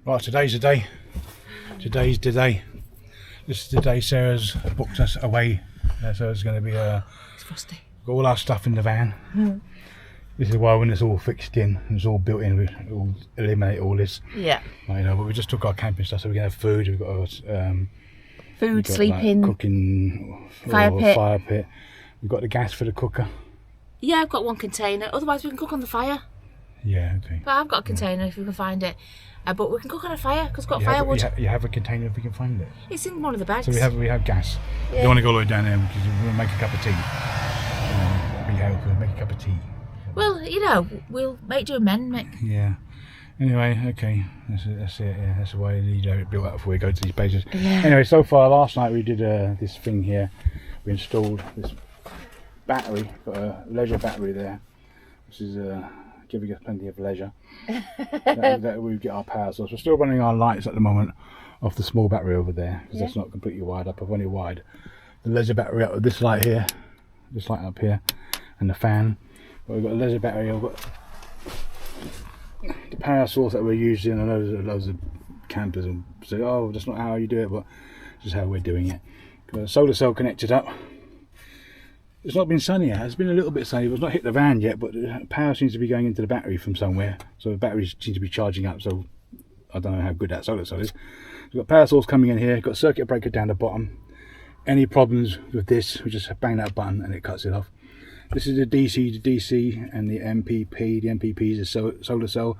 Right, today's the day. Today's the day. This is the day Sarah's booked us away. So it's going to be It's frosty. Got all our stuff in the van. This is why when it's all fixed in and it's all built in, we'll eliminate all this. Yeah. You know, but we just took our camping stuff, so we can have food. We've got Food, sleeping, like, cooking, fire pit. We've got the gas for the cooker. Yeah, I've got one container. Otherwise, we can cook on the fire. Yeah, okay. But I've got a container if we can find it. But we can cook on a fire because we've got You firewood. you have a container if we can find it. It's in one of the bags. So we have gas. Yeah. We don't want to go all the way down there because we'll make a cup of tea. Be helpful. Make a cup of tea. Well, you know, we'll make do amend, Mick. Yeah. Anyway, okay. That's it. Yeah, that's the way you need it built up before we go to these places. Yeah. Anyway, so far last night we did this thing here. We installed this battery, got a leisure battery there, which is giving us plenty of leisure. that we get our power source. We're still running our lights at the moment off the small battery over there because that's not completely wired up. I've only wired the leisure battery up with this light here, this light up here, and the fan. But we've got a leisure battery. I've got the power source that we're using. I know there's loads of campers will say, "Oh, that's not how you do it," but this is how we're doing it. Got a solar cell connected up. It's not been sunny yet. It's been a little bit sunny, but it's not hit the van yet, but the power seems to be going into the battery from somewhere. So the batteries seem to be charging up, so I don't know how good that solar cell is. We've got power source coming in here, got a circuit breaker down the bottom. Any problems with this, we just bang that button and it cuts it off. This is the DC to DC and the MPP. The MPP is a solar cell.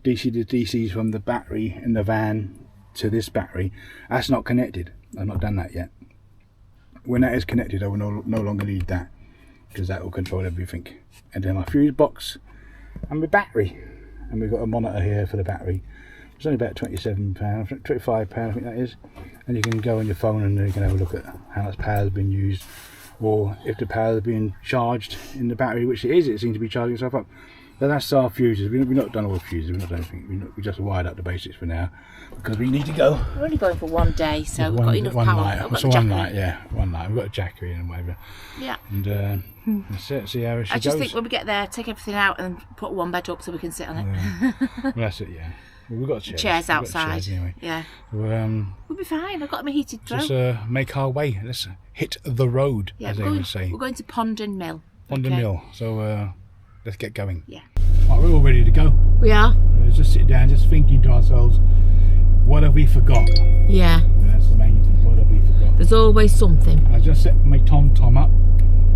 DC to DC is from the battery in the van to this battery. That's not connected. I've not done that yet. When that is connected, I will no longer need that because that will control everything. And then my fuse box and my battery. And we've got a monitor here for the battery. It's only about £27, £25 I think that is. And you can go on your phone and you can have a look at how much power has been used, or if the power is being charged in the battery, which it is. It seems to be charging itself up. So that's our fuses. We've not done all the fuses. We've not done anything. We just wired up the basics for now because we need to go. We're only going for one day, so we've got enough one power. Night. So one night, yeah, one night. We've got a jackery and whatever. Yeah. And that's it. See how she goes. I just think when we get there, take everything out and put one bed up so we can sit on it. Yeah. Well, that's it. Yeah. Well, we've got chairs outside. Chairs anyway. Yeah. So, we'll be fine. I've got them heated through. Just make our way. Let's hit the road, as they would say. We're going to Ponden Mill. Ponden Mill. So let's get going. Yeah. Right, we're all ready to go. We are. Just sit down, just thinking to ourselves, what have we forgot? Yeah. That's the main thing. What have we forgot? There's always something. I just set my tom-tom up,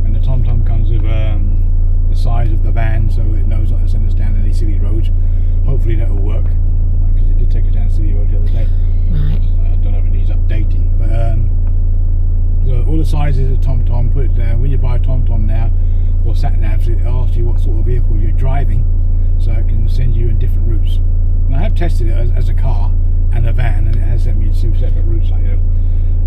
and the tom-tom comes with the size of the van, so it knows not to send us down any silly roads. Hopefully that will work, because it did take us down a silly road the other day. Right. I don't know if it needs updating, but so all the sizes of tom-tom, put it down. When you buy a tom-tom now, or sat-nav, so it asks you what sort of vehicle you're driving, so it can send you in different routes. And I have tested it as a car and a van, and it has sent me in two separate routes, like, you know.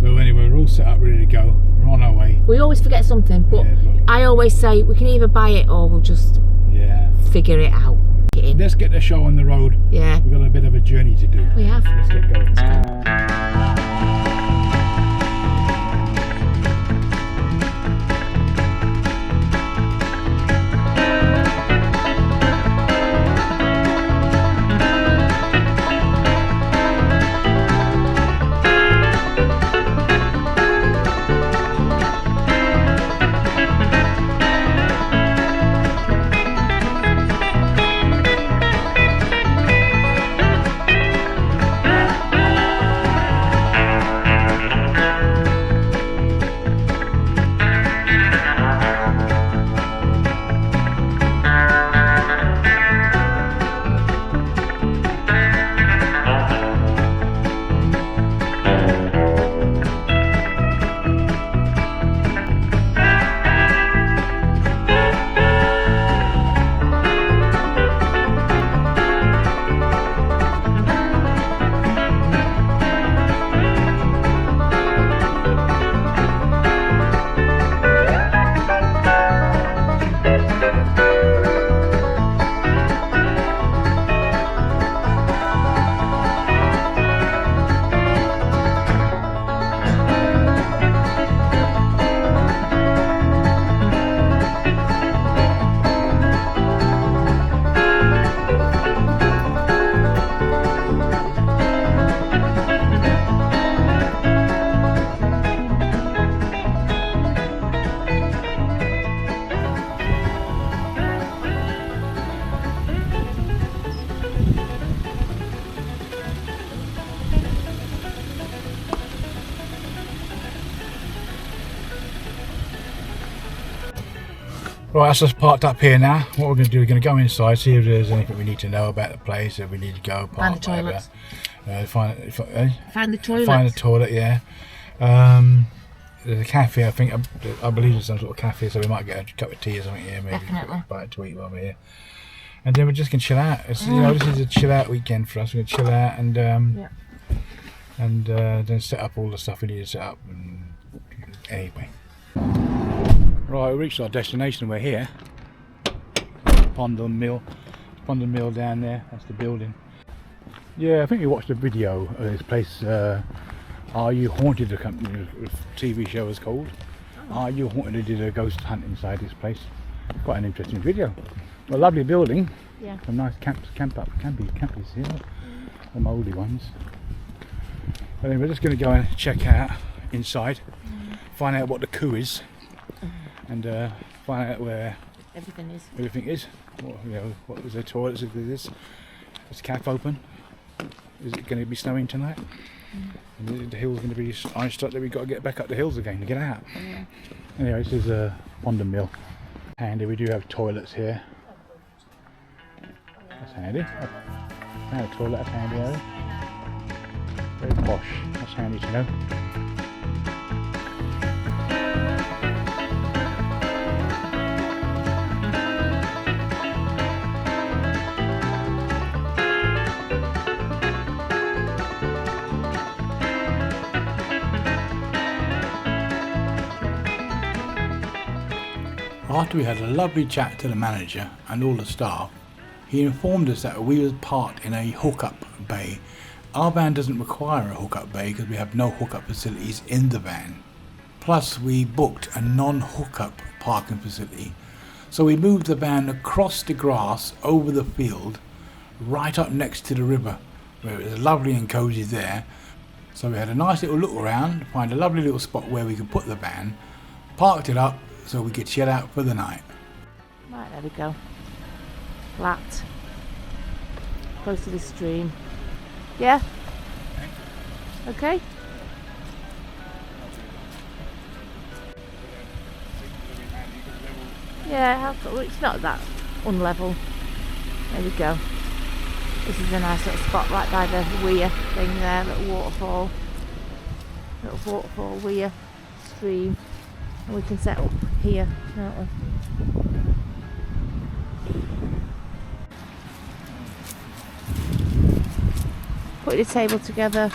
So anyway, we're all set up, ready to go. We're on our way. We always forget something, but I always say we can either buy it or we'll just figure it out. Get in. Let's get the show on the road. Yeah. We've got a bit of a journey to do. We have. Let's get going. Let's go. Right, that's us parked up here now. What we're going to do, we're going to go inside, see if there's anything we need to know about the place, if we need to go, Find the toilets. Find Find the toilet. Find the toilet, yeah. There's a cafe, I think. I believe there's some sort of cafe, so we might get a cup of tea or something here, maybe. Definitely. A bite to eat while we're here. And then we're just going to chill out. It's, you know, this is a chill out weekend for us. We're going to chill out and then set up all the stuff we need to set up. And anyway. Right, we reached our destination. We're here. Ponden Mill down there. That's the building. Yeah, I think we watched a video of this place. Are You Haunted? The company TV show is called. Are You Haunted? They did a ghost hunt inside this place. Quite an interesting video. A lovely building. Yeah. Some nice campies here. Some oldie ones. But then we're just going to go and check out inside, find out what the coup is, and find out where everything is. What, you know, what was the toilets? If there's is the cap open? Is it going to be snowing tonight? And the hill's going to be iced up that we've got to get back up the hills again to get out. Yeah. Anyway, this is a Ponden Mill. Handy, we do have toilets here. That's handy. Found a toilet, that's handy, area. Very posh, that's handy to know. After we had a lovely chat to the manager and all the staff, he informed us that we were parked in a hookup bay. Our van doesn't require a hookup bay because we have no hookup facilities in the van. Plus we booked a non-hookup parking facility. So we moved the van across the grass over the field, right up next to the river, where it was lovely and cosy there. So we had a nice little look around, find a lovely little spot where we could put the van, parked it up, so we could chill out for the night. Right, there we go. Flat. Close to the stream. Yeah? Okay. Yeah, it's not that unlevel. There we go. This is a nice little spot right by the weir thing there, little waterfall. Little waterfall weir stream. And we can set up here, can't we? Put the table together,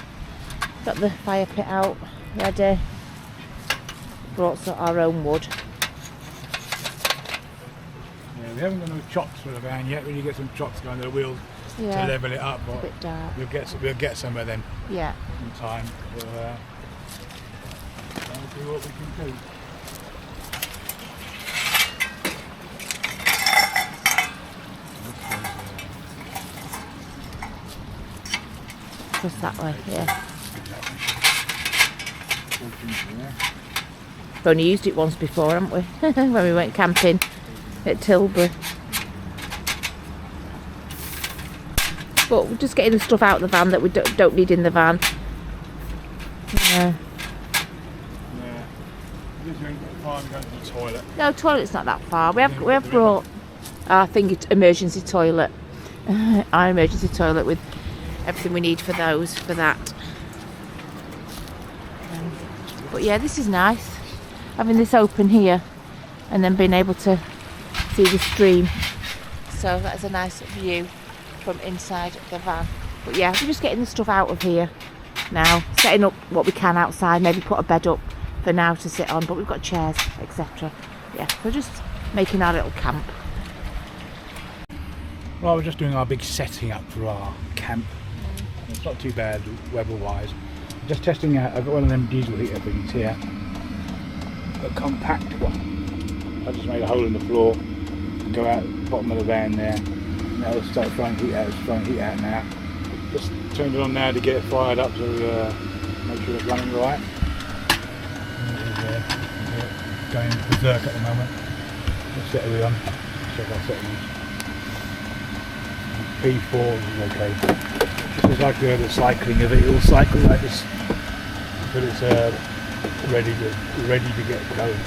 got the fire pit out ready, brought our own wood. Yeah, we haven't got no chocks for the van yet. When you get some chocks going, the wheels to level it up, but a bit dark. We'll get some of them. Yeah. In time. We'll see what we can do. Just that way, yeah. We've only used it once before, haven't we? When we went camping at Tilbury. But we're just getting the stuff out of the van that we don't need in the van. Yeah. No, toilet's not that far. We have brought our emergency toilet. Our emergency toilet with everything we need for that. But yeah, this is nice. Having this open here and then being able to see the stream. So that is a nice view from inside the van. But yeah, we're just getting the stuff out of here now. Setting up what we can outside, maybe put a bed up for now to sit on, but we've got chairs, etc. Yeah, we're just making our little camp. Well, we're just doing our big setting up for our camp. It's not too bad weather-wise. Just testing out. I've got one of them diesel heater things here, a compact one. I just made a hole in the floor, go out the bottom of the van there. Now let's start throwing heat out. It's throwing heat out now. Just turned it on now to get it fired up, so make sure it's running right. Going berserk at the moment. What set are we on? Check our settings. P4 is okay. This is like the cycling of it. It'll cycle like this, but it's ready to get going.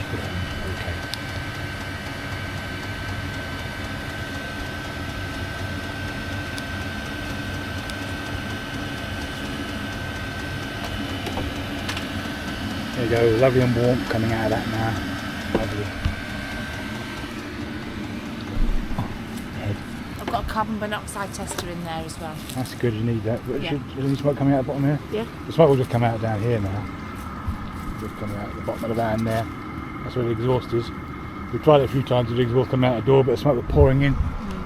Okay. we go, lovely and warm coming out of that now. Lovely. I've got a carbon monoxide tester in there as well. That's good, you need that. But Yeah. is any smoke coming out the bottom here? Yeah. The smoke will just come out down here now. Just coming out the bottom of the van there. That's where the exhaust is. We've tried it a few times with the exhaust coming out the door, but the smoke was pouring in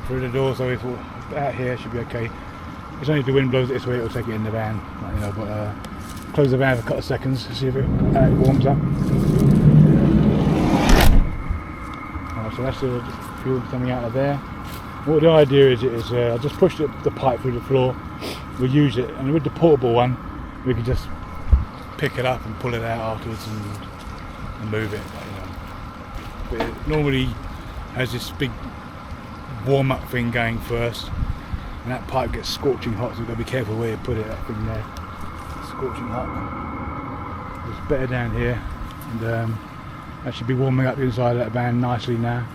through the door, so we thought out here should be okay. It's only if the wind blows it this way, it'll take it in the van. You know, but close the van for a couple of seconds to see if it warms up. Alright, so that's the fuel coming out of there. What the idea is, I just pushed the pipe through the floor. We use it, and with the portable one, we can just pick it up and pull it out afterwards and move it. But it normally has this big warm-up thing going first, and that pipe gets scorching hot, so you've got to be careful where you put it. That thing there, scorching hot. It's better down here, and that should be warming up the inside of that van nicely now.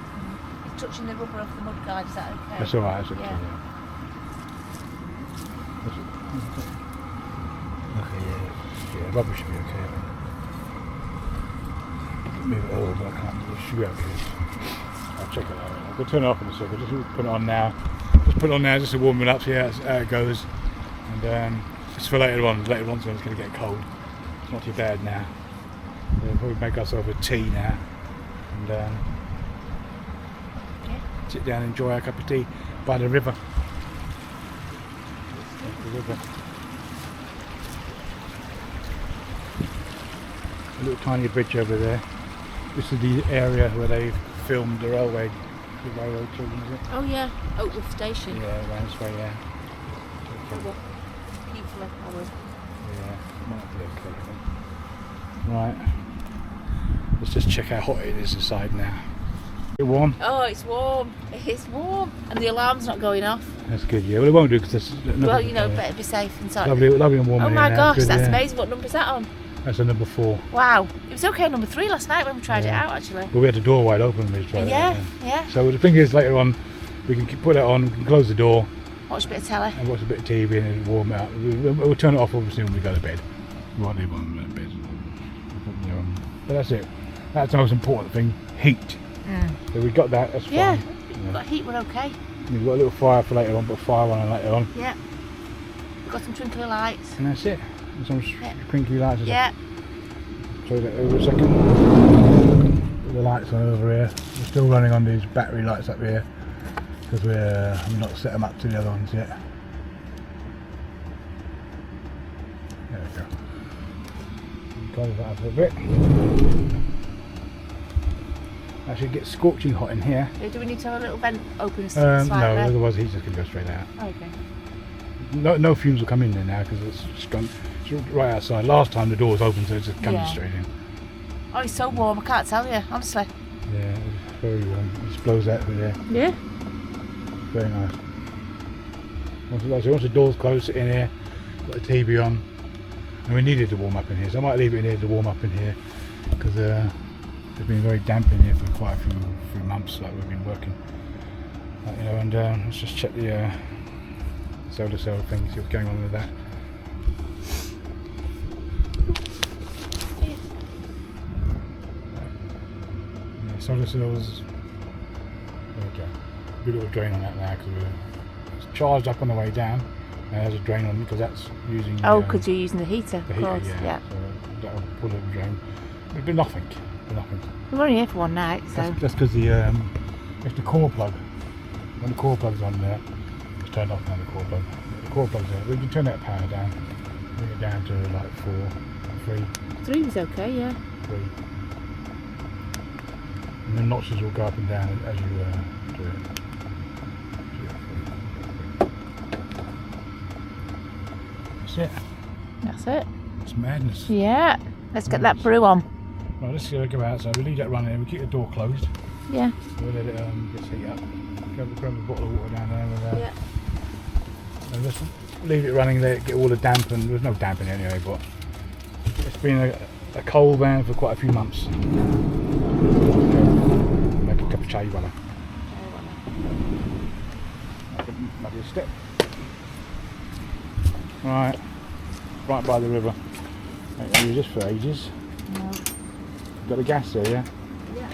Touching the rubber off the mud guard, is that okay? That's alright, that's okay. Yeah. Okay, yeah, rubber should be okay. Move it over, but I can't. It should be okay. I'll check it out. I'll turn it off in a second. Just put it on now. Just put it on now just to warm it up. See how it goes. And just for later on. Later on, so it's going to get cold. It's not too bad now. We'll probably make ourselves a tea now, and sit down and enjoy our cup of tea by the river. The river. A little tiny bridge over there. This is the area where they filmed the railroad children, is it? Oh yeah, Oakwood Station. Yeah, around this way, yeah. Oh, well, hopefully I will. Yeah, might be okay, I think. Right. Let's just check how hot it is inside now. Is it warm? Oh, it's warm. It's warm. And the alarm's not going off. That's good, yeah. Well, it won't do because there's Well, you know, better be safe inside. Lovely and warm Oh in my here now. gosh, Good, that's yeah. amazing. What number's that on? That's a number 4. Wow. It was okay on number 3 last night when we tried it out, actually. But we had the door wide open when we tried it out, Yeah. So the thing is, later on, we can put it on, we can close the door Watch a bit of telly. and watch a bit of TV and it'll warm it up. We'll turn it off obviously when we go to bed. We won't leave it on in bed. But that's it. That's the most important thing, heat. So we got that, that's fine. Yeah. Got heat, we're okay. We've got a little fire for later on, put fire on later on. Yeah. We've got some twinkly lights. And that's it. And some crinkly lights. Yeah. Show that over a second. The lights on over here. We're still running on these battery lights up here because we've not set them up to the other ones yet. There we go. Close that up a bit. Actually, it gets scorching hot in here. Do we need to have a little vent open No, slightly? otherwise the heat's just going to go straight out. Okay. No fumes will come in there now because it's just gone. It's right outside. Last time the door was open, so it's just coming straight in. Oh, it's so warm, I can't tell you, honestly. Yeah, it's very warm. It just blows out through there. Yeah. Very nice. Once the door's closed, sit in here, got the TV on, and we needed to warm up in here, so I might leave it in here to warm up in here because it's been very damp in here for quite a few months, like we've been working. You know, and let's just check the solar cell thing, see what's going on with that. Yeah, solar cells. There we go. Good little drain on that now because it's charged up on the way down. And there's a drain on it because that's using. Oh, because you're using the heater, the of course. heater, Yeah. So that'll pull the drain. But nothing. We're only here for one night, so. That's because it's the core plug. When the core plug's on there, it's turned off now. The core plug. The core plug's there. We can turn that power down. Bring it down to like 4, 3. 3 was okay, yeah. 3. And the notches will go up and down as you do it. That's it. That's it. It's madness. Yeah. Let's get that brew on. Right, let's go outside. We leave that running and we keep the door closed. Yeah. We'll let it just heat up. Grab a bottle of water down there with that. Yeah. And just leave it running, let it get all the damp, and there's no damp in it anyway, but it's been a cold van for quite a few months. Make a cup of chai wala. Maybe a step. Right by the river. I use this for ages. No. Got the gas there, yeah? Yeah.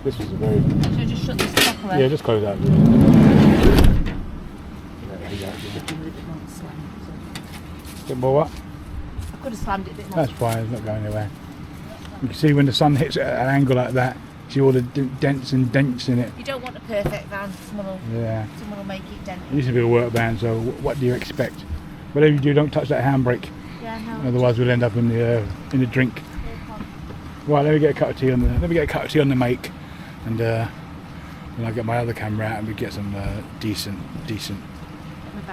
This was a very... Should I just shut this top away? Yeah, just close that. Bit more what? I could have slammed it a bit more. That's fine, it's not going anywhere. You can see when the sun hits it at an angle like that, see all the dents and dents in it. You don't want a perfect van. Someone will make it dent. It used to be a work van, so what do you expect? Whatever you do, don't touch that handbrake. Yeah, no. Otherwise, we'll end up in the drink. Right, let me get a cup of tea on the make, and then I'll get my other camera out and we get some decent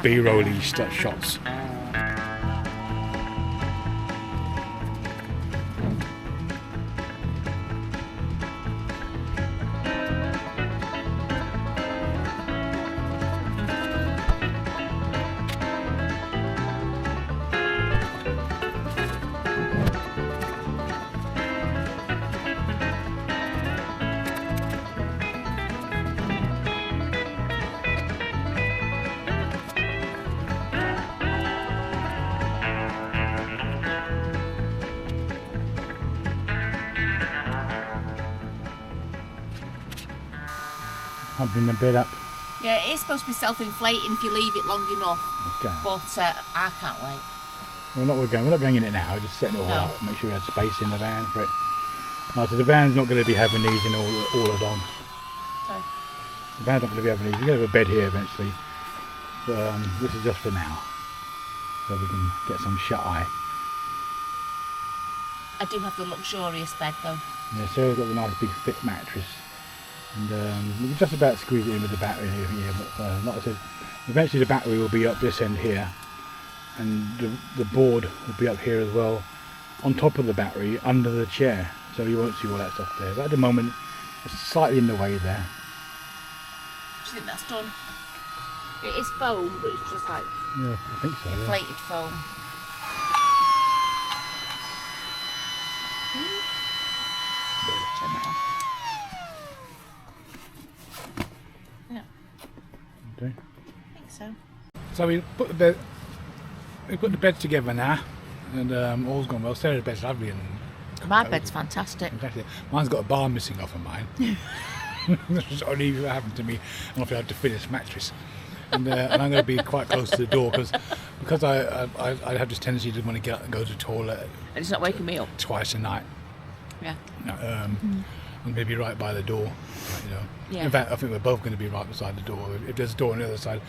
B-rolly shots. Pumping the bed up. Yeah, it is supposed to be self-inflating if you leave it long enough. Okay. But I can't wait. We're not going in it now. We're just setting it all No. up. Make sure we have space in the van for it. Right, so the van's not going to be having these in all along. Sorry. The van's not going to be having these. We're going to have a bed here eventually. But this is just for now, so we can get some shut eye. I do have the luxurious bed though. Yeah, Sarah's got a nice big thick mattress, and we can just about squeeze it in with the battery here. But like I said, eventually the battery will be up this end here, and the board will be up here as well, on top of the battery under the chair, so you won't see all that stuff there. But at the moment, it's slightly in the way there. Do you think that's done? It is foam, but it's just like Yeah, I think so. Yeah. inflated foam. Turn that off. Yeah, Okay. I think so. So we put the bed together now, and all's gone well. Sarah's bed's lovely and My bed's fantastic. fantastic. Mine's got a bar missing off of mine. That's only what happened to me, and I've had to fit this mattress. And I'm going to be quite close to the door because I have this tendency to want to get up and go to the toilet And it's not waking me up. twice a night. Yeah. I'm going to be right by the door. You know. Yeah. In fact, I think we're both going to be right beside the door. If there's a door on the other side,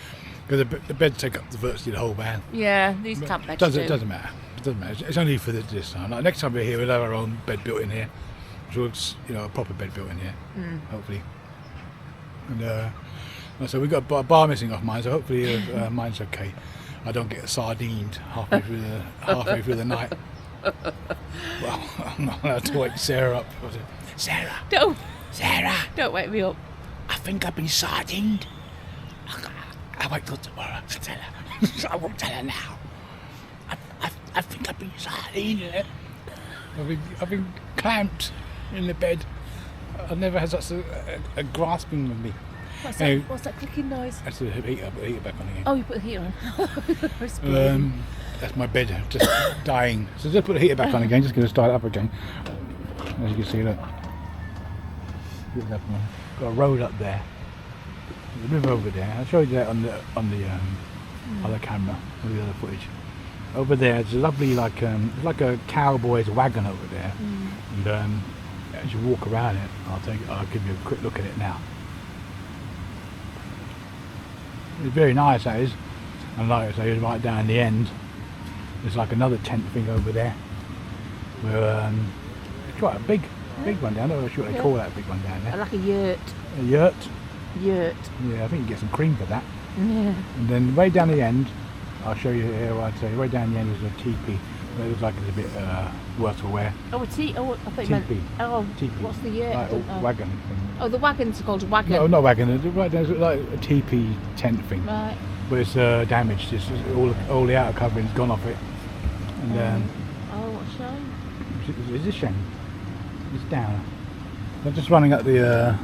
because the beds take up virtually the whole van. Yeah, these camp beds It doesn't matter. It doesn't matter. It's only for this time. Like next time we're here, we'll have our own bed built in here. So it's, a proper bed built in here, hopefully. And so we've got a bar missing off mine, so hopefully mine's okay. I don't get sardined halfway through the night. Well, I'm not allowed to wake Sarah up. Sarah, Don't wake me up. I think I've been sardined. I'll wait till tomorrow to tell her. I won't tell her now. I think I've been sardined. I've been clamped in the bed. I've never had such a grasping with me. What's that clicking noise? That's the heater back on again. Oh, you put the heater on. That's my bed just dying. So just put the heater back on again, just going to start it up again. As you can see, look. Got a road up there. There's a river over there. I'll show you that on the other camera, with the other footage. Over there, it's a lovely it's like a cowboy's wagon over there. And as you walk around it, I'll give you a quick look at it now. It's very nice, that is. And like I say, right down the end, there's like another tent thing over there, where it's quite a big one down there. I'm not sure what they call that big one down there. Like a yurt. A yurt. Yurt. Yeah, I think you get some cream for that. Yeah. And then way down the end, I'll show you here what I'd say. Way down the end is a teepee. But it looks like it's a bit worse for wear. Oh, a teepee. Oh, I thought you meant. Teepee. Oh, Teepee. what's the yurt? I Like don't know. a wagon thing. Oh, the wagon's called a wagon. No, not wagon. It's right down, it's like a teepee tent thing. Right. But it's damaged. It's all the outer covering's gone off it. And Oh, what a shame. it's a shame. It's down. I'm just running up the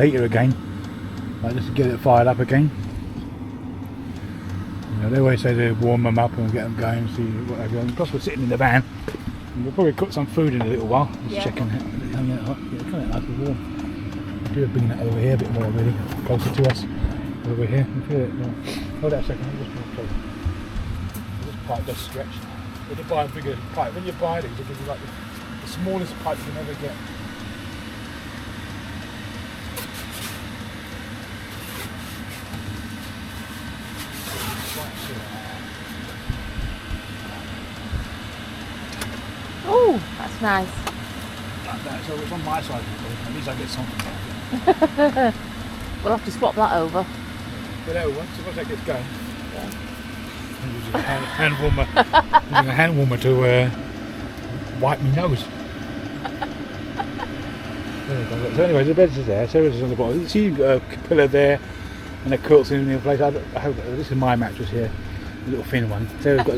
heater again, just to get it fired up again. They always say to warm them up and get them going and see what have you. And plus we're sitting in the van. And we'll probably cook some food in a little while. Just checking it. Yeah, kind of nice and warm. I do bring that over here a bit more really, closer to us. Over here. You feel it? Yeah. Hold that a second, I'll just move closer. This pipe does stretch. When you buy a bigger pipe, when you buy these, they give you like the smallest pipe you can ever get. Oh, that's nice. Like that, so it's on my side, at least I get something out of it. We'll have to swap that over. Get over once that gets going. Yeah. Using a hand warmer to wipe my nose. So anyway, the beds are there. Sarah's on the bottom. You see a pillar there and a quilt's in the place. I hope this is my mattress here, the little thin one. Sarah's got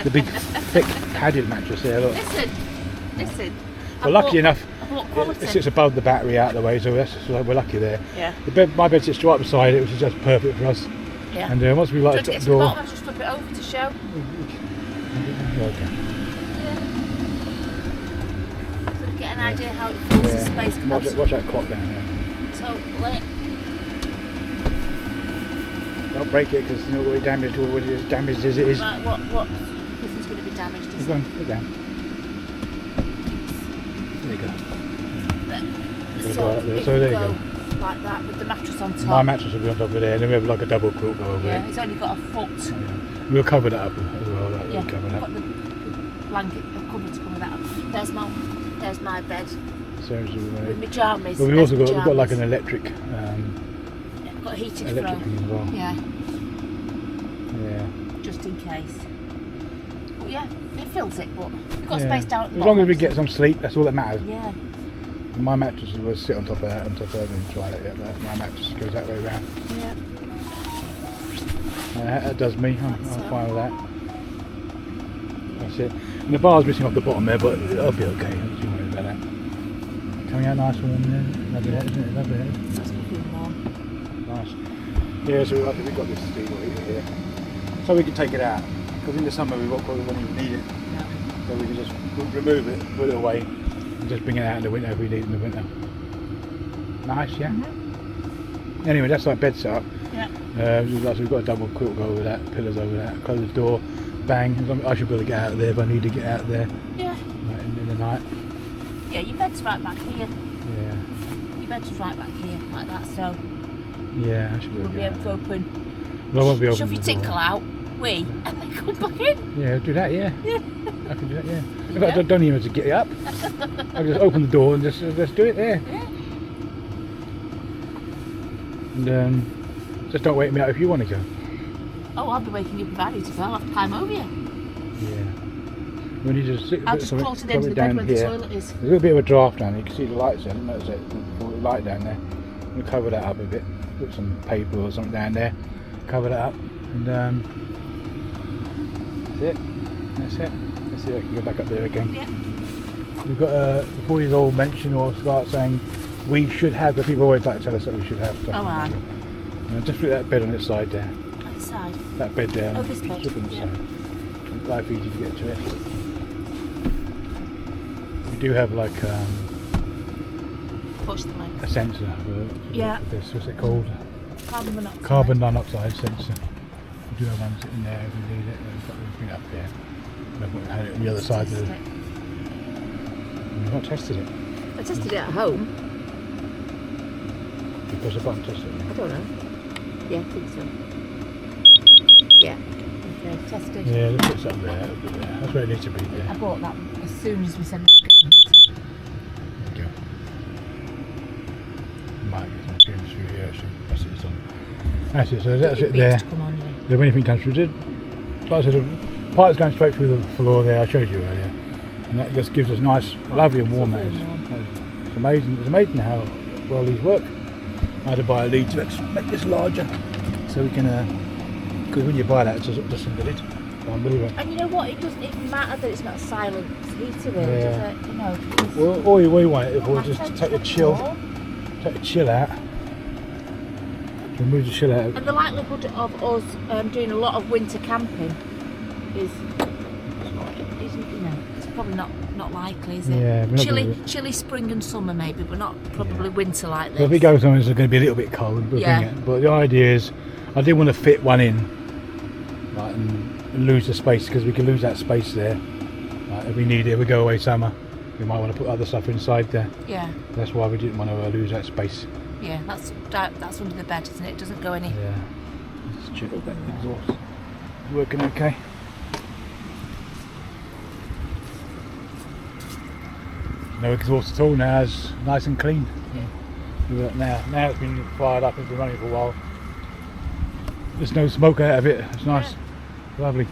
the big, thick, padded mattress there. Look. Listen. Well, lucky enough, it sits above the battery out of the way, so we're lucky there. Yeah. My bed sits right beside it, which is just perfect for us. Yeah. And once we light the top door, I'll just flip it over to show. Okay. So to get an idea how it fills the space. Watch that clock down there. So let. Don't break it because you know what damaged or what is damaged as it is. Right, what? Nothing's going to be damaged. Is Go down. There you go. So there you go. Like that with the mattress on top. My mattress will be on top of there, and then we have like a double quilt go over Yeah, it. it's only got a foot. Yeah. We'll cover that up as well. Yeah, Cover that. got the blanket, the cover to cover that up. There's my bed. So With my jammies. but we've also got like an electric. Got a heated electric throw. thing as well. Yeah. Yeah. Just in case. But yeah, it fills it, but we've got space down at the As long as we bottom. get some sleep, that's all that matters. Yeah. My mattress will sit on top of that, and try it. Yeah, my mattress goes that way around. Yeah. That does me. I'm fine with that. That's it. And the bar's missing off the bottom there, but it'll be okay. Don't you worry about that. Coming out nice and warm there. Lovely that, isn't it? Lovely that. That's looking warm. Nice. Yeah, so we've got this steam heater here. So we can take it out. Because in the summer we won't even need it. No. So we can just remove it, put it away, and just bring it out in the winter if we need it in the winter. Nice, yeah? Mm-hmm. Anyway, that's our bed setup. Yeah. We've got a double quilt go over that, pillars over that, close the door, bang. I should be able to get out of there if I need to get out of there. Yeah. Right, in the night. Yeah, your bed's right back here. Yeah. Your bed's right back here, like that, so Yeah, I should be we'll able to be get able out. to open. Well, I won't be open Shove the your door. tinkle out, and then come back in. Yeah, do that, yeah. Yeah. I can do that, yeah. In fact, I don't even have to get it up. I can just open the door and just do it there. Yeah. And just don't wake me up if you want to go. Oh, I'll be waking you up if I need to go. I'll have to climb over you. Yeah. We need to sit I'll just close it into the bed where the toilet is. There's a little bit of a draft down there. You can see the lights there. Notice it. The light down there. We'll cover that up a bit. Put some paper or something down there. Cover that up. And that's it. That's it. Let's see if I can go back up there again. Yeah. We've got before we all mention or start saying we should have, but people always like to tell us that we should have stuff. Oh, aye. Just put that bed on its side there. On the side. That bed there. Oh, this bed. Just on the Yeah. side. It's life easy to get to it. We do have like Push the leg. a sensor for Yeah. this. What's it called? Carbon monoxide. Carbon monoxide sensor. We do have one sitting there if we need it. We've got to bring it up there. We've had it on the other side. Test it. We've not tested it. I tested it at home. Because I can't test it. I don't know. Yeah, I think so. Yeah. Okay, tested. Yeah, let's put something there. That's where it needs to be I there. bought that as soon as we said we were getting it. There we go. Might get some tunes through here actually. That's it, it's on. That's it, so that's it there. Come on, yeah. If anything comes through, like I said, the pipe's going straight through the floor there, I showed you earlier. And that just gives us nice, lovely and warm air. It's amazing. It's amazing how well these work. I had to buy a lead to make this larger, so we can. Because when you buy that, it just in the lid. Unbelievable. And you know what? It doesn't even matter that it's not silent heater, really, Yeah. does it? You know. Well, all we want it for is just to take the chill out. We moved the chill out. And the likelihood of us doing a lot of winter camping is it's probably not likely, is it? Yeah, chilly spring and summer maybe, but not probably winter like this. So if we go somewhere it's going to be a little bit cold, we'll bring it. But the idea is, I did want to fit one in, like, and lose the space, because we can lose that space there. Like, if we need it, if we go away summer, we might want to put other stuff inside there. Yeah. That's why we didn't want to lose that space. Yeah, that's under the bed, isn't it? It doesn't go any. Yeah. Let's check that exhaust. Working okay. No exhaust at all now, it's nice and clean. Look at that now. Now it's been fired up, it's been running for a while. There's no smoke out of it, it's nice. Yeah. Lovely.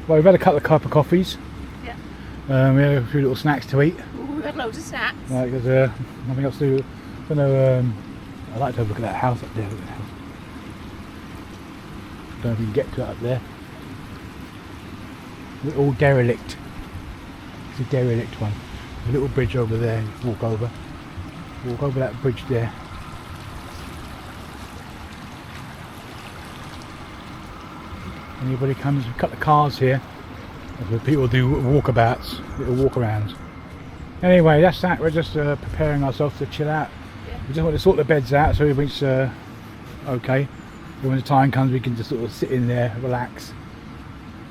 Well, we've had a couple of coffees. Yeah. We had a few little snacks to eat. Ooh, we had loads of snacks. Right, there's nothing else to do. I don't know, I'd like to have a look at that house up there. Look at that house. Don't know if you can get to it up there. It's all derelict. It's a derelict one. A little bridge over there, walk over that bridge there. Anybody comes, we've cut the cars here. That's where people do walkabouts, little walkarounds. Anyway, that's that. We're just preparing ourselves to chill out. We just want to sort the beds out so everything's okay. And when the time comes, we can just sort of sit in there, relax.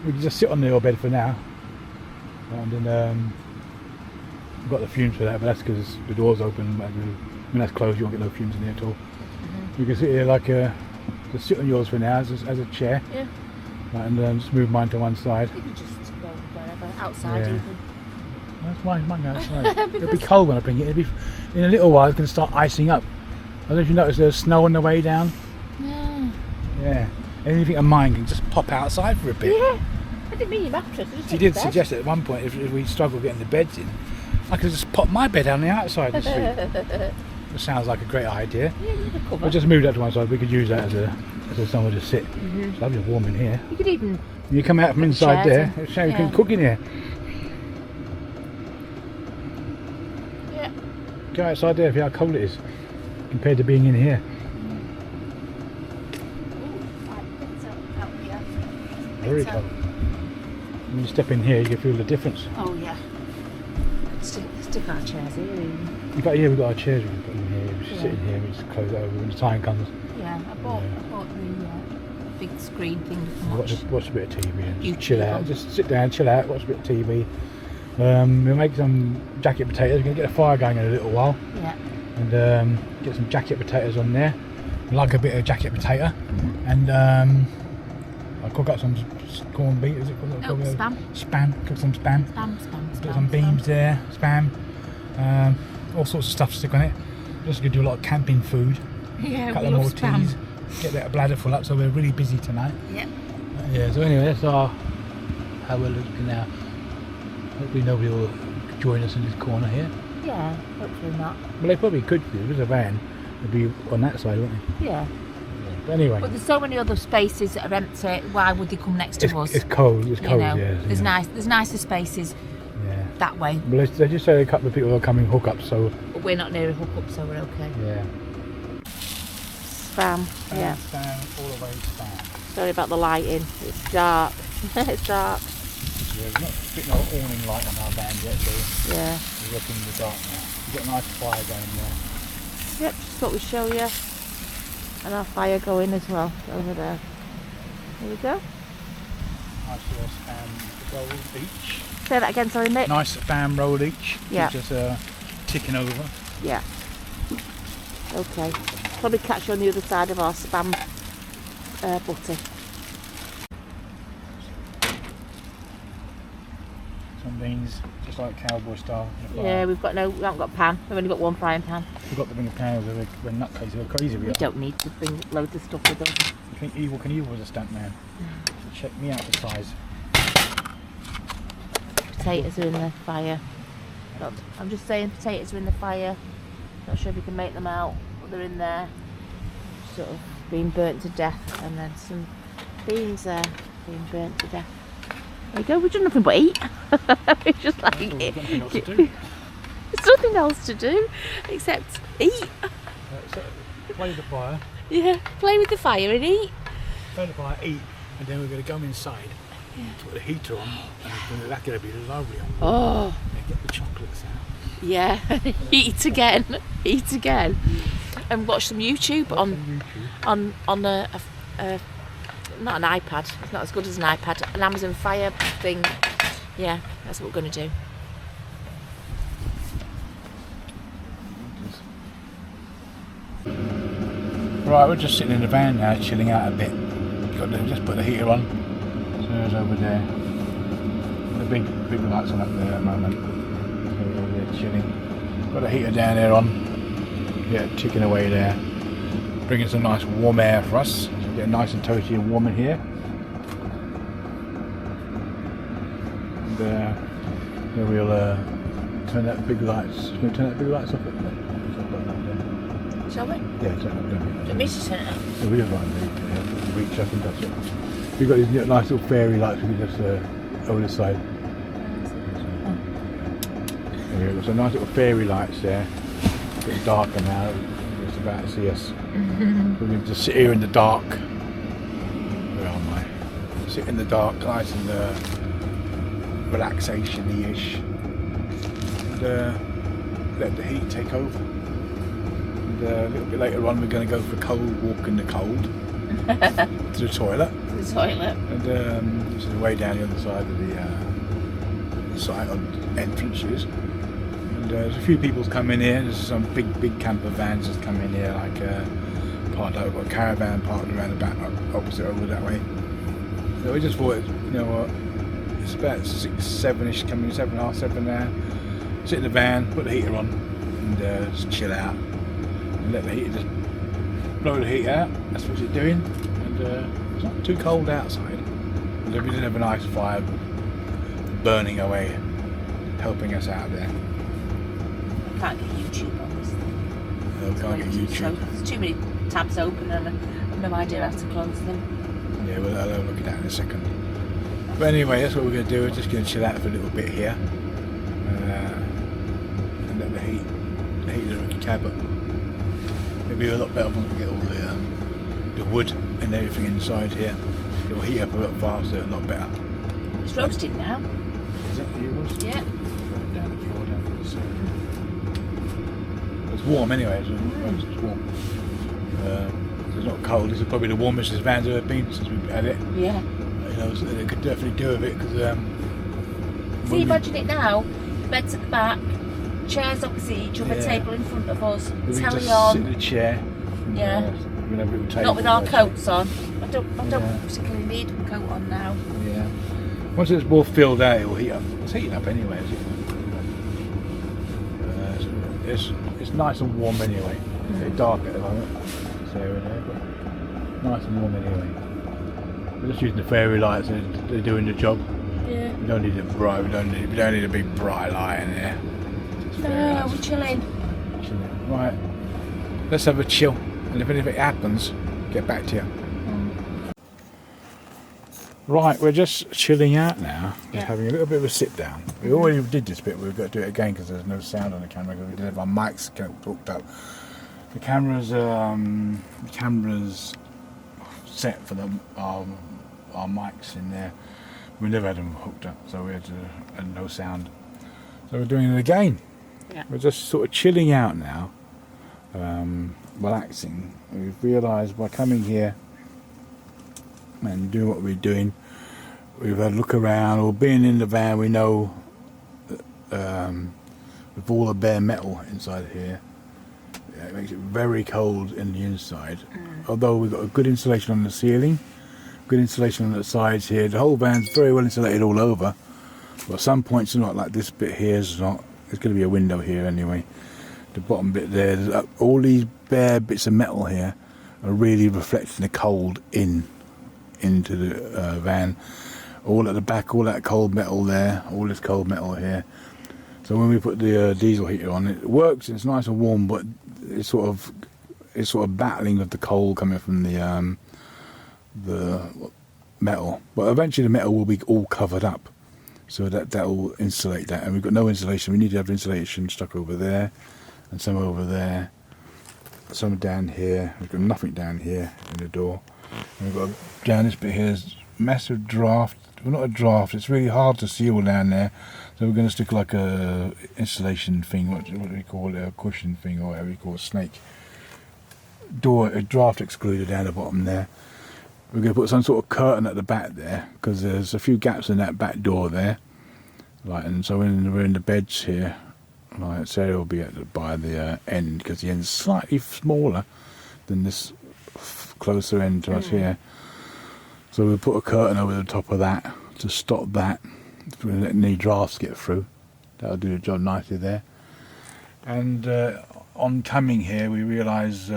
We can just sit on the old bed for now. And then we've got the fumes for that, but that's because the door's open. When that's closed, you won't get no fumes in there at all. You can sit here like just sit on yours for now as a chair. Yeah. And just move mine to one side. You can just go wherever, outside even. That's mine outside. It'll be cold when I bring it. In a little while it's going to start icing up. I don't know if you noticed there's snow on the way down. Yeah. Yeah. Anything of mine can just pop outside for a bit. Yeah. I didn't mean your mattress. She did suggest at one point if we struggle getting the beds in, I could just pop my bed on the outside and sleep. It sounds like a great idea. Yeah, we'll just move that to one side. We could use that as somewhere to sit. It's lovely and warm in here. You could even. You come out from inside there. It's how you can cook in here. Yeah. Go outside there, see how cold it is compared to being in here. Very cold. When you step in here, you can feel the difference. Oh yeah. Stick our chairs here. In fact, yeah, we've got our chairs we can put in here. We just sit in here. We just close it over when the time comes. Yeah, I bought the big screen thing to watch a bit of TV and YouTube chill out. Just sit down, chill out, watch a bit of TV. We'll make some jacket potatoes. We're going to get a fire going in a little while. Yeah. And get some jacket potatoes on there. I like a bit of jacket potato. And I'll cook up some corned beef. Is it called? Spam. Spam. Cook some spam. Put some beans there. Spam. All sorts of stuff to stick on it. Just going to do a lot of camping food. Yeah, a couple more teas. Get that bladder full up, so we're really busy tonight. Yeah. Yeah. So anyway, that's how we're looking now. Hopefully nobody will join us in this corner here. Yeah, hopefully not. Well, they probably could do. If there's a van, they'd be on that side, wouldn't they? Yeah. But anyway. But there's so many other spaces that are empty. Why would they come next to us? It's cold. It's cold. Yeah. There's nicer spaces. Yeah. That way. Well, they just say a couple of people are coming hook up, so. But we're not near a hook up, so we're okay. Yeah. Spam. Yeah. Spam, all the way spam. Sorry about the lighting. It's dark. It's dark. Yeah, we've not fitting our awning light on our van yet, so yeah. We're looking in the dark now. We've got a nice fire going there. Yep, just thought we'd show you. And our fire going as well, over there. There we go. Nice little spam roll each. Say that again, sorry Mick. Nice spam roll each. Yeah. Just ticking over. Yeah. Okay. Probably catch you on the other side of our spam butty. Some beans, just like cowboy style. Yeah, we haven't got a pan. We've only got one frying pan. We've got to bring a pan with we're nutcases. We're crazy. We don't need to bring loads of stuff with us. You think Evil was a stunt man? Check me out for size. Potatoes are in the fire. I'm just saying potatoes are in the fire. Not sure if you can make them out, but they're in there. Sort of being burnt to death, and then some beans there being burnt to death. There you go, we've done nothing but eat. It's just like there's nothing else to do. There's nothing else to do except eat. Play the fire. Yeah, play with the fire and eat. Play the fire, eat, and then we're going to go inside. Put the heater on, and that's going to be lovely. Oh. And get the chocolates out. Yeah, eat again, and watch some YouTube on a not an iPad. It's not as good as an iPad. An Amazon Fire thing. Yeah, that's what we're going to do. Right, we're just sitting in the van now, chilling out a bit. Just put the heater on. So it's over there. The big lights on up there at the moment. So we're over there chilling. Got the heater down there on. Yeah, ticking away there. Bringing some nice warm air for us. So get nice and toasty and warm in here. And then we'll turn that big lights. Can we turn that big lights off? Shall we? Yeah, turn it up. Do you want me to turn it up? Yeah, we don't mind reach up and touch it. We've got these nice little fairy lights we can just over the side. There we go, some nice little fairy lights there. It's getting darker now, it's about to see us. We're going to just sit here in the dark. Where am I? Sit in the dark, nice and relaxation-ish. And let the heat take over. A little bit later on we're going to go for a cold walk in the cold to the toilet. The toilet. And this is way down the other side of the site on entrances. And there's a few people's come in here. There's some big camper vans that's come in here, like parked over, got a caravan parked around the back, opposite over that way. So we just thought, you know what, it's about 6-7ish coming, 7:30, 7 now. Sit in the van, put the heater on, and just chill out. And let the heater just blow the heat out. That's what it's doing. And it's not too cold outside. We did have a nice fire burning away, helping us out there. I can't get YouTube on this thing. No, can't get YouTube. There's too many tabs open and I've no idea how to close them. Yeah, well, I'll look at that in a second. But anyway, that's what we're going to do. We're just going to chill out for a little bit here. And let the heat look at cab up. It'll be a lot better once we get all the wood and everything inside here. It'll heat up a lot faster, a lot better. It's roasting now. Is that yours? Yeah. Down the floor, down the side. It's warm anyway, it's warm. It's not cold. This is probably the warmest this van's ever been since we've had it. Yeah. You know, so they could definitely do with it because. See, imagine it now. Beds at the back, chairs opposite each other, table in front of us. We Telly just on. sit in a chair. And, Yeah. we can have a little table Not with our there. coats on. I don't particularly need a coat on now. Yeah. Once it's more filled out, it will heat up. It's heating up anyway, isn't it? It's nice and warm anyway. It's a bit dark at the moment. It's there and there, but nice and warm anyway. We're just using the fairy lights, they're doing the job. Yeah. We don't need it bright. We don't need a big bright light in there. No, we're chilling. Right. Let's have a chill, and if anything happens, get back to you. Right, we're just chilling out now. We're having a little bit of a sit down. We already did this bit, but we've got to do it again because there's no sound on the camera because we didn't have our mics hooked up. The camera's set for our mics in there. We never had them hooked up, so we had no sound. So we're doing it again. Yeah. We're just sort of chilling out now, relaxing. We've realised by coming here and doing what we're doing, we've had a look around, or being in the van, we know with all the bare metal inside here, it makes it very cold in the inside. Although we've got a good insulation on the ceiling, good insulation on the sides here, the whole van's very well insulated all over, but at some points not, like this bit here is not. There's going to be a window here anyway. The bottom bit there, all these bare bits of metal here are really reflecting the cold into the van. All at the back, all that cold metal there, all this cold metal here. So when we put the diesel heater on, it works. It's nice and warm, but it's sort of battling with the cold coming from the metal. But eventually the metal will be all covered up, so that will insulate that. And we've got no insulation. We need to have insulation stuck over there, and some over there. some down here. We've got nothing down here in the door. And we've got down this bit here. There's massive draft. Well, not a draft. It's really hard to see all down there. So we're going to stick like a insulation thing. What do we call it? A cushion thing, or whatever you call it, snake door. A draft excluder down the bottom there. We're going to put some sort of curtain at the back there because there's a few gaps in that back door there. Like, and so when we're in the beds here, like Sarah will be by the end because the end's slightly smaller than this closer end to us here. So we'll put a curtain over the top of that to stop that, to let any drafts get through. That'll do the job nicely there. And on coming here, we realise.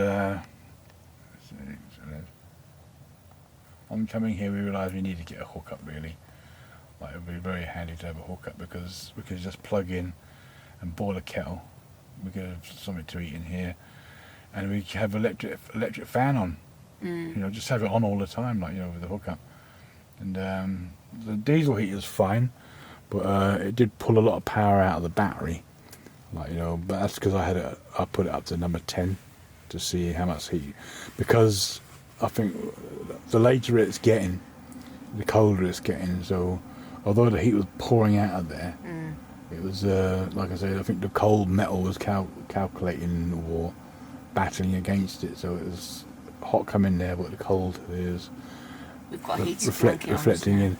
On coming here, we realised we need to get a hookup really. Like, it would be very handy to have a hookup because we could just plug in and boil a kettle. We could have something to eat in here, and we could have electric fan on. You know, just have it on all the time, like, you know, with the hookup. And the diesel heater is fine, but it did pull a lot of power out of the battery. Like, you know, but that's because I put it up to number 10 to see how much heat, because I think the later it's getting, the colder it's getting. So although the heat was pouring out of there, it was like I said, I think the cold metal was calculating or battling against it. So it was hot coming there, but the cold is reflecting in.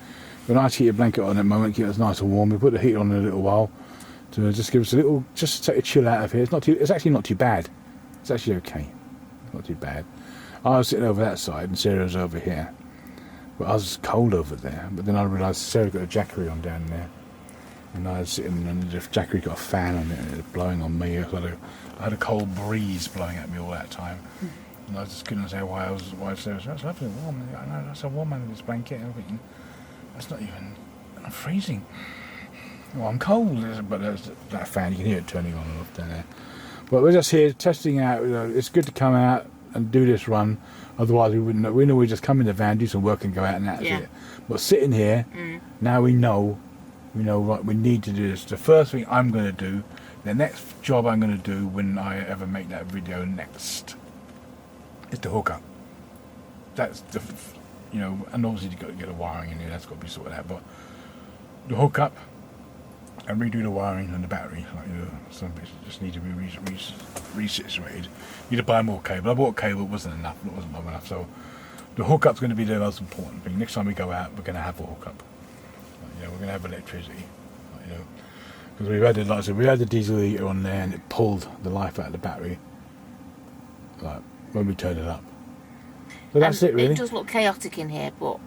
With a nice heated blanket on at the moment, keep us nice and warm. We put the heat on in a little while to just give us a little, just to take a chill out of here. It's actually not too bad. It's actually okay. Not too bad. I was sitting over that side and Sarah was over here. But I was cold over there. But then I realised Sarah got a jackery on down there. And I was sitting, and the jackery got a fan on it and it was blowing on me. I had a cold breeze blowing at me all that time. And I just couldn't say why Sarah was, that's lovely warm. I know, that's so warm under this blanket. And I'm thinking, that's not even, I'm freezing. Well, I'm cold. But there's that fan, you can hear it turning on and off down there. But we're just here testing out. You know, it's good to come out and do this run, otherwise we wouldn't know. We know we just come in the van, do some work and go out, and that's it. But sitting here, now we know right, we need to do this. The first thing I'm going to do, the next job I'm going to do when I ever make that video next, is to hook up. That's the, you know, and obviously you've got to get the wiring in here, that's got to be sorted out, but the hook up and redo the wiring and the battery, like, you know, some bits just need to be resituated. You need to buy more cable. I bought cable, it wasn't enough, it wasn't long enough, so the hookup's going to be the most important thing. Next time we go out, we're going to have a hookup. Like, you know, we're going to have electricity, like, you know, because we've had like I said, we had the diesel heater on there and it pulled the life out of the battery, like when we turned it up. So that's it really. It does look chaotic in here, but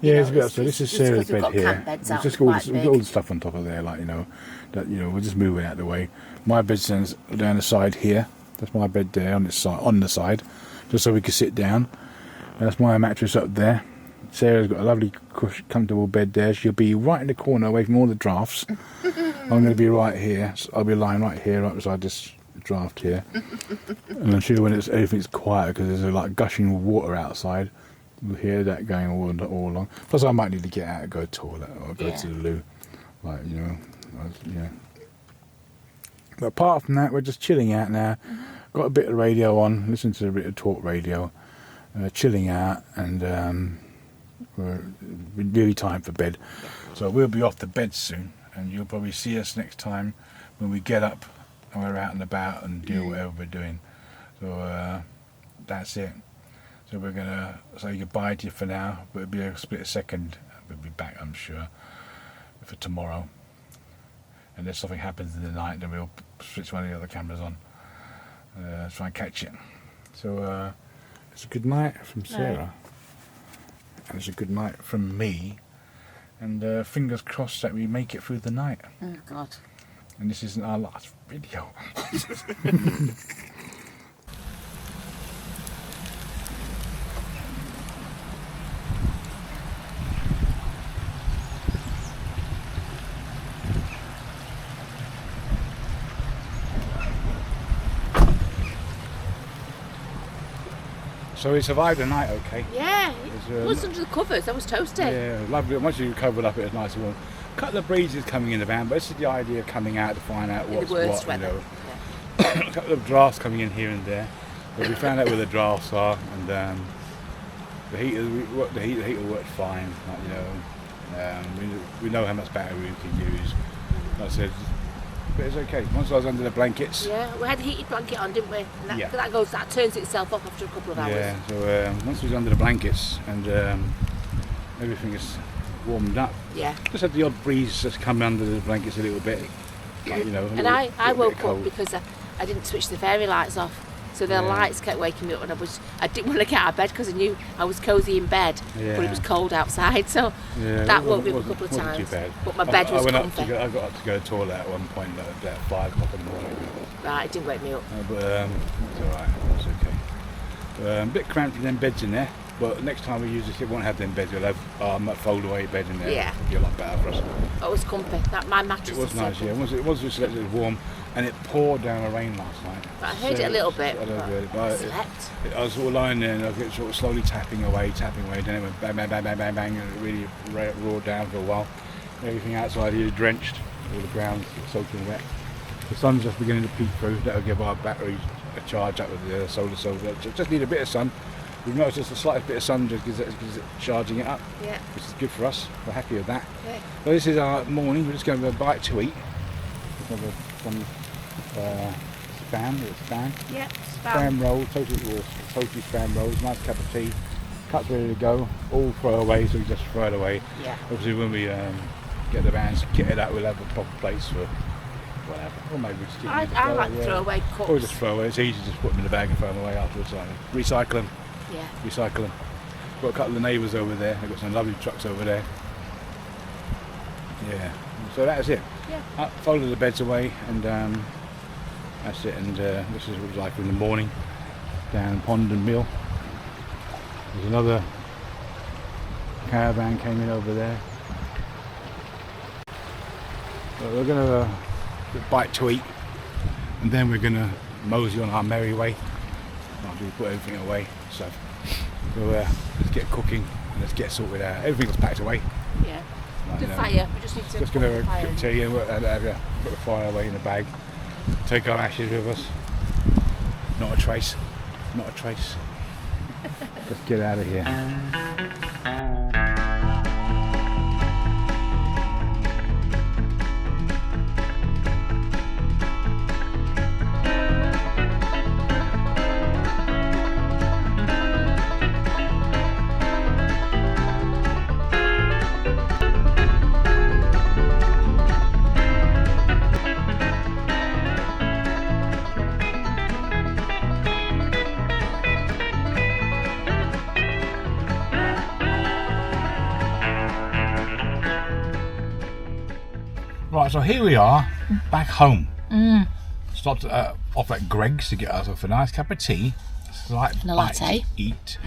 yeah, it's a bit upset. This is Sarah's bed here. We've just got all the stuff on top of there, like, you know, that, you know, we're just moving out of the way. My bed stands down the side here. That's my bed there on this side, on the side, just so we can sit down. And that's my mattress up there. Sarah's got a lovely, comfortable bed there. She'll be right in the corner, away from all the drafts. I'm going to be right here. So I'll be lying right here, right beside this draft here. And I'm sure when everything's quiet, because there's like gushing water outside. We'll hear that going all along. Plus, I might need to get out and go to the toilet or go to the loo, like, you know, But apart from that, we're just chilling out now. Got a bit of radio on, listen to a bit of talk radio, chilling out, and we're really time for bed. So we'll be off to bed soon, and you'll probably see us next time when we get up and we're out and about and do whatever we're doing. So that's it. So we're going to say goodbye to you for now, but it'll be a split second. We'll be back, I'm sure, for tomorrow. Unless something happens in the night, then we'll switch one of the other cameras on. Try and catch it. So it's a good night from Sarah. And it's a good night from me. And fingers crossed that we make it through the night. Oh, God. And this isn't our last video. So we survived the night okay. Yeah, it was under the covers, I was toasty. Yeah, lovely. Once you covered up, it was nice and warm. A couple of breezes coming in the van, but this is the idea of coming out to find out what's what, you know. Yeah. A couple of drafts coming in here and there. But we found out where the drafts are, and the heater worked fine. Like, you know, we know how much battery we can use. Like I said, but it's okay. Once I was under the blankets. Yeah, we had a heated blanket on, didn't we? And that turns itself off after a couple of hours. Yeah. So once we was under the blankets and everything is warmed up. Yeah. Just had the odd breeze just come under the blankets a little bit. Like, you know. And I woke up because I didn't switch the fairy lights off. So the lights kept waking me up, and I didn't want to get out of bed because I knew I was cosy in bed, but it was cold outside. So that woke me up a couple of times. Too bad. But my bed was comfy. I got up to go to the toilet at one point at 5 o'clock in the morning. Right, it didn't wake me up. But it's alright, it's okay. A bit cramped in them beds in there, but next time we use this, it won't have them beds. We'll have our fold away bed in there. Yeah. It'll be a lot better for us. Oh, it was comfy. My mattress It was nice, yeah. It was just a little warm, and it poured down the rain last night. But I heard it a little bit. I slept. I was sort of lying there, and I was sort of slowly tapping away, then it went bang, bang, bang, bang, bang, bang, and it really roared down for a while. Everything outside here drenched, all the ground soaking wet. The sun's just beginning to peek through. That'll give our batteries a charge up with the solar cell. Just need a bit of sun. We've noticed just the slightest bit of sun just gives it charging it up, which is good for us. We're happy with that. Okay. So this is our morning. We're just going to have a bite to eat. We've got some spam. Yeah, Spam rolls, toasty spam rolls. Nice cup of tea. Cups ready to go. All throw away, so we just throw it away. Yeah. Obviously, when we get the vans kitted out, we'll have a proper place for whatever. Or maybe just keep them in the I like throw away cups. Or just throw away. It's easy to just put them in the bag and throw them away afterwards. Like, recycle them. Yeah. Recycle them. Got a couple of neighbours over there. They've got some lovely trucks over there. Yeah. So that's it. Yeah. Folded the beds away, and that's it. And this is what it was like in the morning down Ponden Mill. There's another caravan came in over there. So we're going to have a bite to eat, and then we're going to mosey on our merry way after we put everything away. So let's get cooking and let's get sorted out. Everything's packed away. Yeah. The fire. We just need to. Just going to have a quick tea and put the fire away in the bag. Take our ashes with us. Not a trace. Not a trace. Let's get out of here. Right, so here we are, back home. Stopped off at Greg's to get ourselves a nice cup of tea, slight latte. Eat.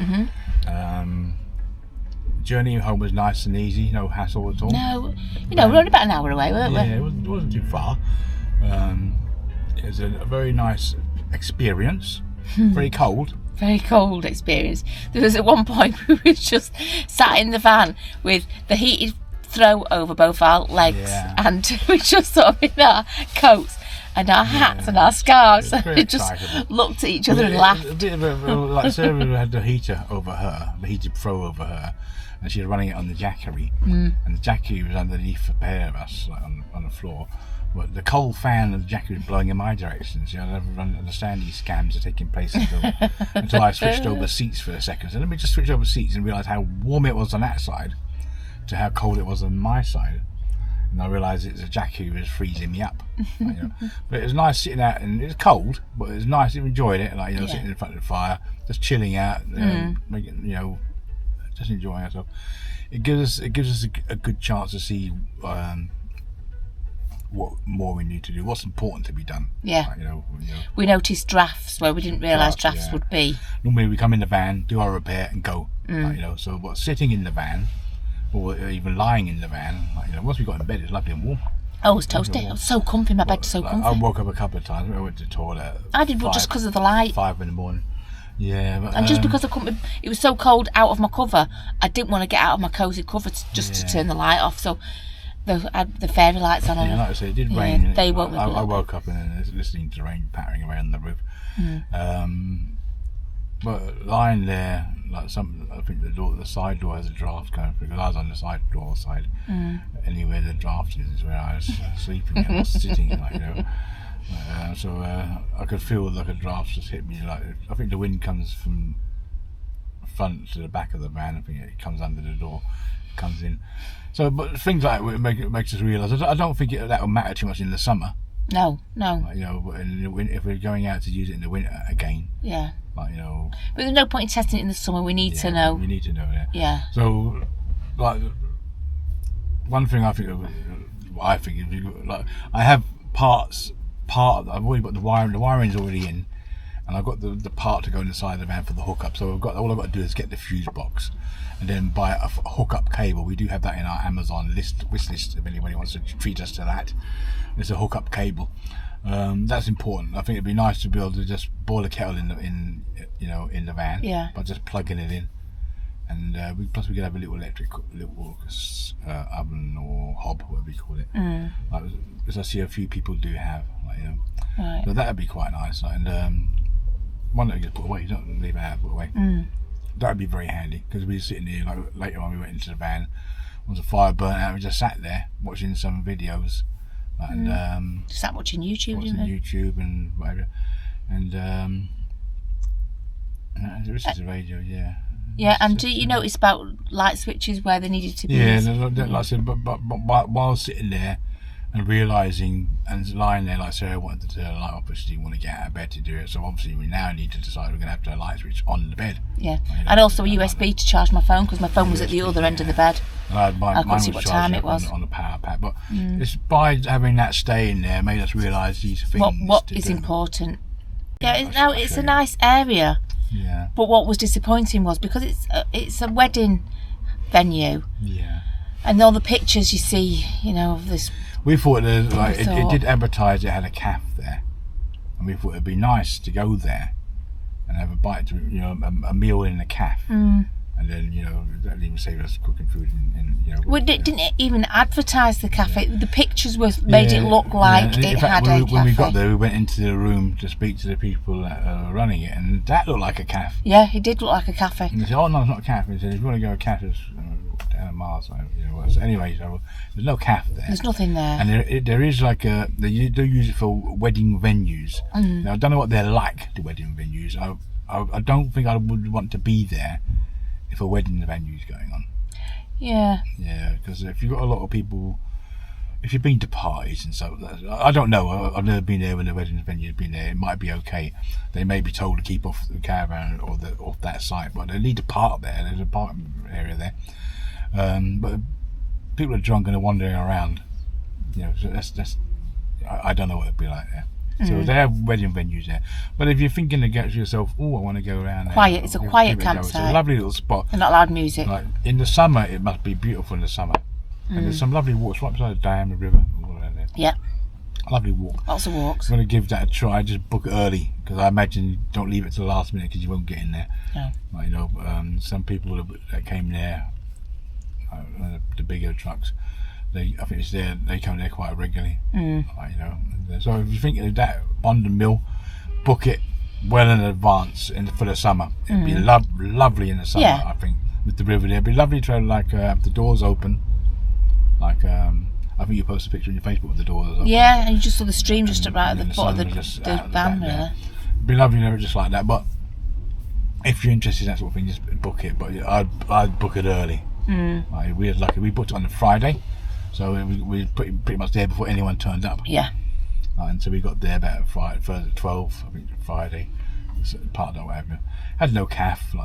Journey home was nice and easy, no hassle at all. No, we're only about an hour away, weren't we? Yeah, it wasn't too far. It was a very nice experience. Very cold. Very cold experience. There was at one point we were just sat in the van with the heated throw over both our legs, and we just sort of in our coats and our hats and our scarves, and we just looked at each other and laughed. A bit of like Sarah had the heater over her, the heated throw over her, and she was running it on the jackery, and the jackery was underneath the pair of us, like on the floor. But the cold fan of the jackery was blowing in my direction, so I never understand these scams are taking place until I switched over seats for a second. So let me just switch over seats and realise how warm it was on that side to how cold it was on my side, and I realised it's a jackie who was freezing me up. But it was nice sitting out, and it was cold, but it was nice. I enjoyed it, sitting in front of the fire, just chilling out, making, just enjoying ourselves. It gives us a good chance to see what more we need to do, what's important to be done. We noticed drafts where we didn't realise drafts would be. Normally we come in the van, do our repair and go. So what's sitting in the van, or even lying in the van, once we got in bed, it's lovely and warm. Oh, it was toasty. It was so comfy. My bed's so comfy. I woke up a couple of times. I went to the toilet. I did, but just because of the light. 5 in the morning. Yeah, but, and just because I couldn't, it was so cold out of my cover, I didn't want to get out of my cosy cover just to turn the light off. So the fairy lights on. Like I said, it did rain. They woke me up. I woke up and listening to the rain pattering away on the roof. but lying there, like I think the side door has a draft going through, because I was on the side door side. Anywhere the draft is where I was sleeping and sitting, like, you know. So I could feel like a draft just hit me. Like, I think the wind comes from front to the back of the van. I think it comes under the door, comes in. So, but things like that makes us realise. I don't think that will matter too much in the summer. No. Like, you know, but in the winter, if we're going out to use it in the winter again. Yeah. Like, you know. But there's no point in testing it in the summer. We need to know. We need to know that. Yeah. So, like, one thing I think, like, I have I've already got the wiring. The wiring's already in, and I've got the part to go inside the van for the hookup. So all I've got to do is get the fuse box, and then buy a hookup cable. We do have that in our Amazon wish list if anybody wants to treat us to that. It's a hookup cable. That's important. I think it'd be nice to be able to just boil a kettle in the van. Yeah. By just plugging it in, and plus we could have a little electric oven or hob, whatever you call it. Like, as I see a few people do have, like, you know. Right. So that'd be quite nice. Like, and one that you just put away. You don't leave it out, put away. That'd be very handy, because we were sitting here, like, later on we went into the van. Once the fire burnt out, we just sat there watching some videos. And sat watching YouTube, YouTube and whatever, and this is the radio, yeah. Yeah, and do you notice about light switches where they needed to be? Yeah, like I said, but while sitting there and realising and lying there, like Sarah wanted to turn the light off, but she didn't want to get out of bed to do it. So obviously we now need to decide we're going to have to have a light switch on the bed. Yeah, and also a USB to charge my phone, because my phone was at the other end of the bed. I couldn't see what time it was on the power pad, but it's by having that stay in there made us realise these things. What is important? Yeah, it's a nice area. Yeah. But what was disappointing was, because it's a wedding venue. Yeah. And all the pictures you see, you know, of this. We thought it did advertise it had a cafe there, and we thought it'd be nice to go there and have a bite, a meal in the cafe. And then, that didn't even save us cooking food Well, didn't it even advertise the cafe? The pictures made it look like it had a cafe. When we got there, we went into the room to speak to the people that are running it, and that looked like a cafe. Yeah, it did look like a cafe. And they said, "Oh no, it's not a cafe." They said, "If you want to go to a cafe, it's down a mile." So, so anyway, there's no cafe there. There's nothing there. And there is they do use it for wedding venues. Now, I don't know what they're like, the wedding venues. I don't think I would want to be there if a wedding venue is going on. Yeah. Yeah, because if you've got a lot of people, if you've been to parties and so, I don't know. I've never been there when the wedding venue's been there. It might be okay. They may be told to keep off the caravan or off that site, but they need to park there. There's a parking area there. But people are drunk and are wandering around. So that's. I don't know what it'd be like there. So they have wedding venues there. But if you're thinking to get yourself, I want to go around there. Quiet, it's a quiet campsite. It's a lovely little spot. And not loud music. Like, in the summer, it must be beautiful in the summer. And there's some lovely walks right beside the dam, the river, all around there. Yeah. Lovely walk. Lots of walks. I'm going to give that a try. Just book it early, because I imagine you don't leave it to the last minute, because you won't get in there. No. Like, some people that came there, the bigger trucks, I think it's there. They come there quite regularly. So if you think of that Ponden mill, book it well in advance for the summer. It'd be lovely in the summer. Yeah. I think with the river there, it'd be lovely to have the doors open. Like I think you posted a picture on your Facebook with the doors open. Yeah, and you just saw the stream just right at the bottom of the van really. It'd be lovely to have it just like that. But if you're interested in that sort of thing, just book it. But I'd book it early. Like, we had lucky. We booked it on a Friday. So we were pretty much there before anyone turned up. Yeah. And so we got there about Friday, 12, I think, Friday. Part of whatever. Had no cafe,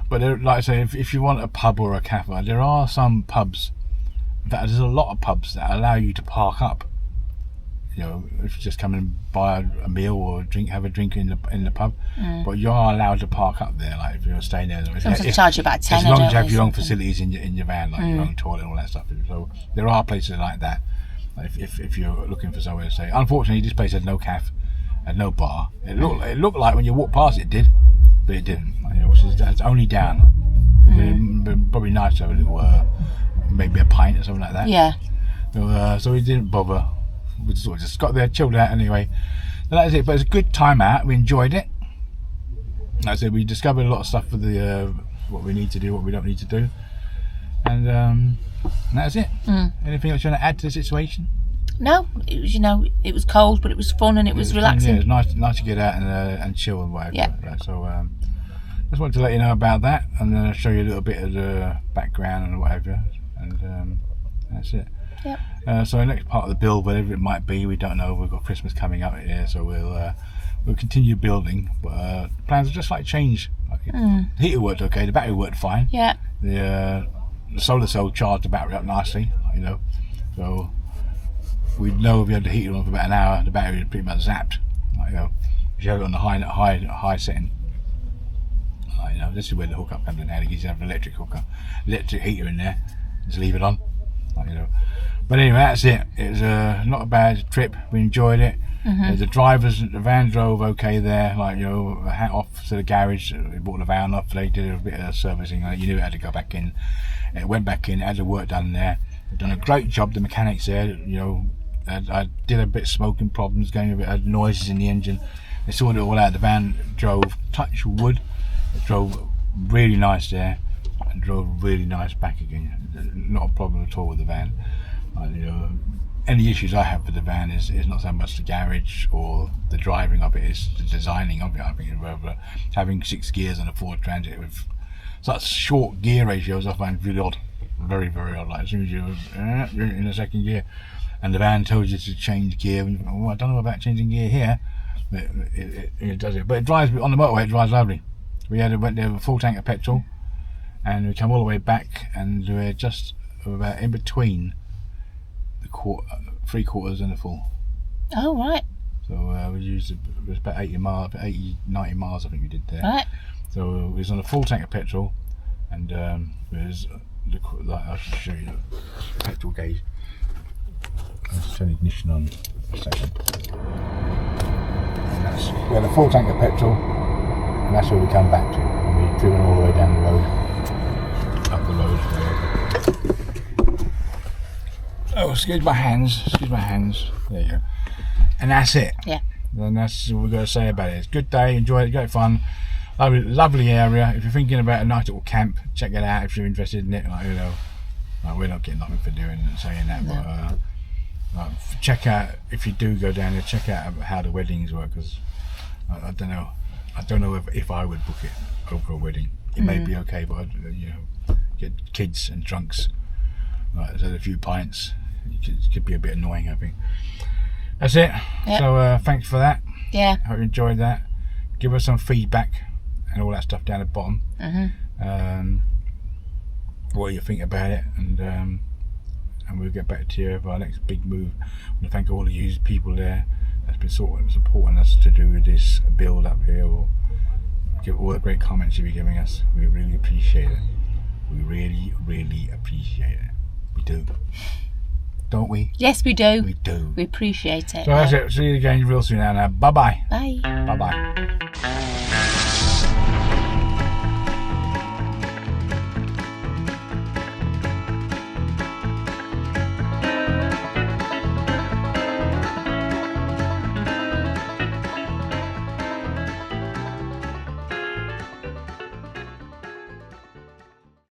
But like I say, if you want a pub or a cafe, there are some pubs. In fact, there's a lot of pubs that allow you to park up. If you just come and buy a meal or have a drink in the pub, but you are allowed to park up there. Like if you're staying there, sometimes charge you about 10. As long as you have your own facilities in your van, like your own toilet and all that stuff. So there are places like that. If you're looking for somewhere to stay. Unfortunately, this place had no cafe, had no bar. It looked like when you walked past it did, but it didn't. It's only down. It'd been probably nice to have a little, maybe a pint or something like that. Yeah. So we didn't bother. We sort of just got there, chilled out anyway. And that is it. But it's a good time out. We enjoyed it. like I said, we discovered a lot of stuff for the what we need to do, what we don't need to do, and that's it. Anything else you want to add to the situation? No, it was, it was cold, but it was fun and it was relaxing. Yeah, it was nice to get out and chill and whatever. Yeah. So just wanted to let you know about that, and then I'll show you a little bit of the background and whatever, and that's it. Yep. So the next part of the build, whatever it might be, we don't know. We've got Christmas coming up here, so we'll continue building, but plans are just like change. The heater worked okay, the battery worked fine. Yeah. The solar cell charged the battery up nicely, so we'd know if we had the heater on for about an hour, the battery was pretty much zapped. If you have it on the high setting, this is where the hookup comes in. Now you have an electric heater in there, just leave it on. But anyway, that's it. It was not a bad trip. We enjoyed it. The van drove okay there. A hat off to the garage. We brought the van off. They did a bit of servicing. You knew it had to go back in. It went back in. It had the work done there. They've done a great job. The mechanics there. I did a bit of smoking problems, going a bit of noises in the engine. They sorted it all out. The van drove, touch wood. It drove really nice there, and drove really nice back again. Not a problem at all with the van. Any issues I have with the van is not so much the garage or the driving of it, it's the designing of it. I think having 6 gears on a Ford Transit with such short gear ratios, I find really odd, very, very odd. Like as soon as you're in the second gear, and the van tells you to change gear, and you think, I don't know about changing gear here, but it does it. But it drives on the motorway. It drives lovely. We went there with a full tank of petrol, and we come all the way back, and we're just about in between the 3/4 and the full. Oh, right. So we used it was about 90 miles I think we did there. Right. So we was on a full tank of petrol, and there's I'll show you the petrol gauge. Let's turn the ignition on a second. We had a full tank of petrol, and that's where we come back to. And we've driven all the way down the road, up the road. Oh, excuse my hands. There you go. And that's it. Yeah. And that's all we've got to say about it. It's a good day, enjoy it, great fun. Lovely area. If you're thinking about a nice little camp, check it out if you're interested in it. We're not getting nothing for doing and saying that, no. But check out, if you do go down there, check out how the weddings work, because I don't know if I would book it over a wedding. It may be okay, but get kids and drunks, there's a few pints, it could be a bit annoying, I think. That's it. Yep. So thanks for that. Yeah. Hope you enjoyed that. Give us some feedback and all that stuff down at the bottom. What you think about it, and we'll get back to you for our next big move. I want to thank all of you people there that's been supporting us to do this build up here, or give all the great comments you've been giving us. We really appreciate it. We really, really appreciate it. We do. Don't we? Yes, we do. We do. We appreciate it. So that's it. See you again real soon now. Bye-bye. Bye. Bye-bye.